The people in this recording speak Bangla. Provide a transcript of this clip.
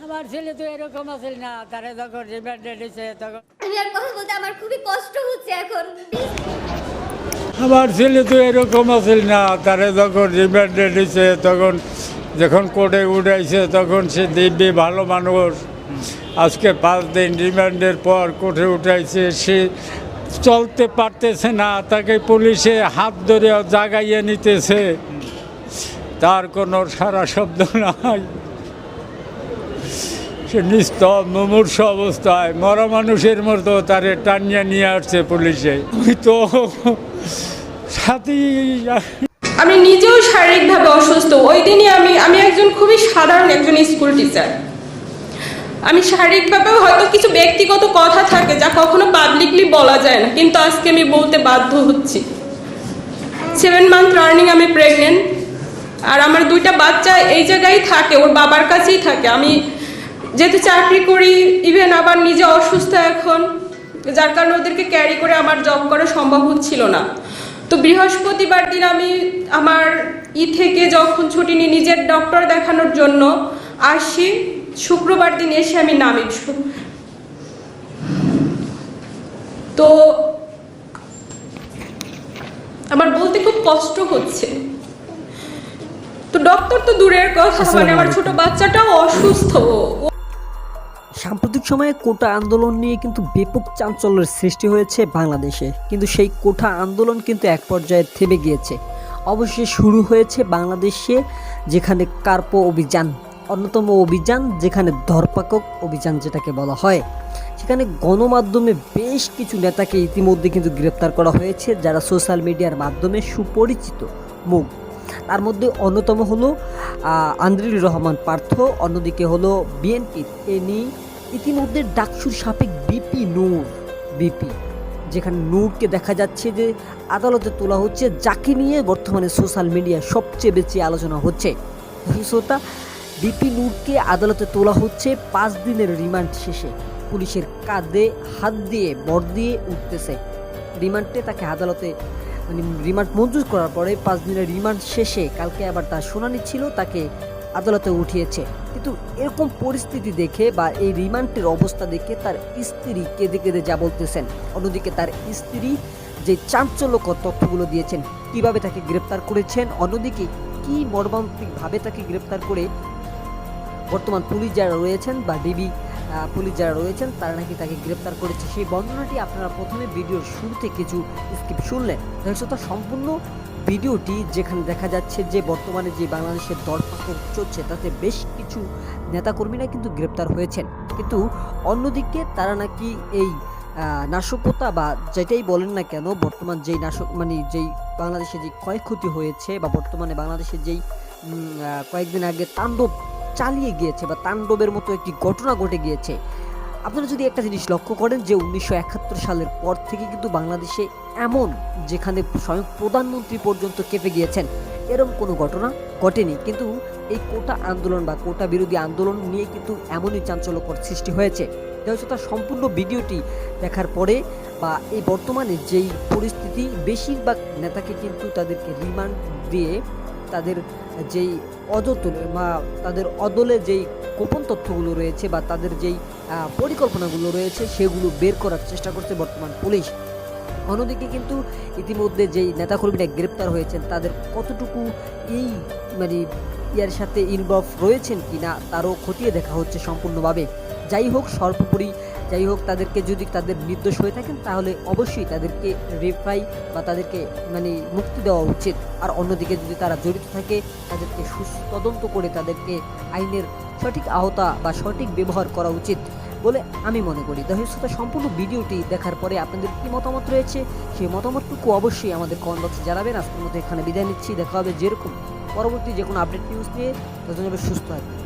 আমার ছেলে তো এরকম আছিল না, তারা যখন রিমান্ডে নিছে তখন আমি আর কথা বলতে আমার খুবই কষ্ট হচ্ছে এখন। আমার ছেলে তো এরকম আছিল না, তারা যখন রিমান্ডে নিছে তখন যখন কোর্টে উঠাইছে তখন সে দিব্যি ভালো মানুষ। আজকে 5 দিন রিমান্ডের পর কোর্টে উঠাইছে, সে চলতে পারতেছে না, তাকে পুলিশে হাত ধরে জাগাইয়ে নিতেছে, তার কোনো সারা শব্দ নাই। সে নিস্তব মুমূর্ষ অবস্থায় মরা মানুষের মতো তারে টানিয়ে নিয়ে আসছে পুলিশে। আমি তো সাথী, আমি নিজেও শারীরিকভাবে অসুস্থ। ওই দিনই আমি একজন খুবই সাধারণ একজন স্কুল টিচার। আমি শারীরিকভাবে হয়তো কিছু ব্যক্তিগত কথা থাকে যা কখনো পাবলিকলি বলা যায় না, কিন্তু আজকে আমি বলতে বাধ্য হচ্ছি। 7 মান্থ রানিং আমি প্রেগনেন্ট, আর আমার 2টা বাচ্চা এই জায়গায় থাকে, ওর বাবার কাছেই থাকে। আমি যেহেতু চাকরি করি, ইভেন আবার নিজে অসুস্থ এখন, যার কারণে ওদেরকে ক্যারি করে আমার জব করা সম্ভব হচ্ছিল না। তো বৃহস্পতিবার দিন আমি আমার থেকে যখন ছুটি নিয়ে নিজের ডক্টর দেখানোর জন্য আসি, শুক্রবার দিন এসে আমি নামি। তো আমার বলতে খুব কষ্ট হচ্ছে। তো ডক্টর তো দূরের কথা, মানে আমার ছোট বাচ্চাটাও অসুস্থ। সাম্প্রতিক সময়ে কোটা আন্দোলন নিয়ে কিন্তু ব্যাপক চাঞ্চল্যের সৃষ্টি হয়েছে বাংলাদেশে, কিন্তু সেই কোটা আন্দোলন কিন্তু এক পর্যায়ে থেমে গিয়েছে। অবশ্যই শুরু হয়েছে বাংলাদেশে, যেখানে কার্পো অভিযান অন্যতম অভিযান, যেখানে ধরপাকড় অভিযান যেটাকে বলা হয়। সেখানে গণমাধ্যমে বেশ কিছু নেতাকে ইতিমধ্যে কিন্তু গ্রেপ্তার করা হয়েছে, যারা সোশ্যাল মিডিয়ার মাধ্যমে সুপরিচিত মুখ। তার মধ্যে অন্যতম হলো আন্দ্রিউর রহমান পার্থ, অন্যদিকে হলো বিএনপি ইতিমধ্যে ডাকসুর সাবেক বিপি, যেখানে নূরকে দেখা যাচ্ছে যে আদালতে তোলা হচ্ছে, যাকে নিয়ে বর্তমানে সোশ্যাল মিডিয়ায় সবচেয়ে বেশি আলোচনা হচ্ছে। বিপি নূরকে আদালতে তোলা হচ্ছে 5 দিনের রিমান্ড শেষে। পুলিশের কাঁধে হাত দিয়ে ভর দিয়ে উঠতেছে। রিমান্ডে তাকে আদালতে রিমান্ড মঞ্জুর করার পরে 5 দিনের রিমান্ড শেষে কালকে আবার তার শুনানি ছিল, তাকে আদালতে উঠিয়েছে। কিন্তু এরকম পরিস্থিতি দেখে বা এই রিমান্ডের অবস্থা দেখে তার স্ত্রী কেঁদে কেঁদে যা বলতেছেন। অন্যদিকে তার স্ত্রী যে চাঞ্চল্যকর তথ্যগুলো দিয়েছেন, কিভাবে তাকে গ্রেপ্তার করেছেন, অন্যদিকে কি মর্মান্তিকভাবে তাকে গ্রেপ্তার করে বর্তমান পুলিশ যারা রয়েছেন বা ডিবি পুলিশ যারা রয়েছেন তারা নাকি তাকে গ্রেপ্তার করেছে, সেই বর্ণনাটি আপনারা প্রথমে ভিডিওর শুরুতে কিছু স্কিপ শুনলেন। দর্শক, সম্পূর্ণ ভিডিওটি যেখানে দেখা যাচ্ছে যে বর্তমানে যে বাংলাদেশের ধরপাকড় চলছে তাতে বেশ কিছু নেতাকর্মীরা কিন্তু গ্রেপ্তার হয়েছেন, কিন্তু অন্যদিকে তারা নাকি এই নাশকতা বা যেটাই বলেন না কেন, বর্তমান যেই যেই বাংলাদেশে যে ক্ষয়ক্ষতি হয়েছে বা বর্তমানে বাংলাদেশে যেই কয়েকদিন আগে তাণ্ডব চালিয়ে গিয়েছে বা তাণ্ডবের মতো একটি ঘটনা ঘটে গিয়েছে। আপনারা যদি একটা জিনিস লক্ষ্য করেন যে 1971 সালের পর থেকে কিন্তু বাংলাদেশে এমন, যেখানে স্বয়ং প্রধানমন্ত্রী পর্যন্ত কেঁপে গিয়েছেন, এরকম কোনো ঘটনা ঘটেনি। কিন্তু এই কোটা আন্দোলন বা কোটা বিরোধী আন্দোলন নিয়ে কিন্তু এমনই চাঞ্চল্যকর সৃষ্টি হয়েছে। তার সম্পূর্ণ ভিডিওটি দেখার পরে বা এই বর্তমানে যেই পরিস্থিতি, বেশিরভাগ নেতাকে কিন্তু তাদেরকে রিমান্ড দিয়ে তাদের যেই তাদের অদলে যেই গোপন তথ্যগুলো রয়েছে বা তাদের যেই পরিকল্পনাগুলো রয়েছে সেগুলো বের করার চেষ্টা করছে বর্তমান পুলিশ। অন্যদিকে কিন্তু ইতিমধ্যে যেই নেতাকর্মীরা গ্রেপ্তার হয়েছেন তাদের কতটুকু এই ইয়ার সাথে ইনভলভ রয়েছেন কিনা তারও খতিয়ে দেখা হচ্ছে সম্পূর্ণভাবে। যাই হোক তাদেরকে যদি তাদের নির্দোষ হয়ে থাকেন তাহলে অবশ্যই তাদেরকে রেফাই বা তাদেরকে মুক্তি দেওয়া উচিত। আর অন্যদিকে যদি তারা জড়িত থাকে তাদেরকে তদন্ত করে তাদেরকে আইনের সঠিক আওতা বা সঠিক ব্যবহার করা উচিত বলে আমি মনে করি। দর্শক, সম্পূর্ণ ভিডিওটি দেখার পরে আপনাদের কি মতামত রয়েছে সেই মতামতটুকু অবশ্যই আমাদের কমেন্ট বক্সে জানাবেন। আজকের মতো এখানে বিদায় নিচ্ছি। দেখা হবে যেরকম পরবর্তী যে কোনো আপডেট নিউজ নিয়ে। ততদিন সুস্থ থাকবেন।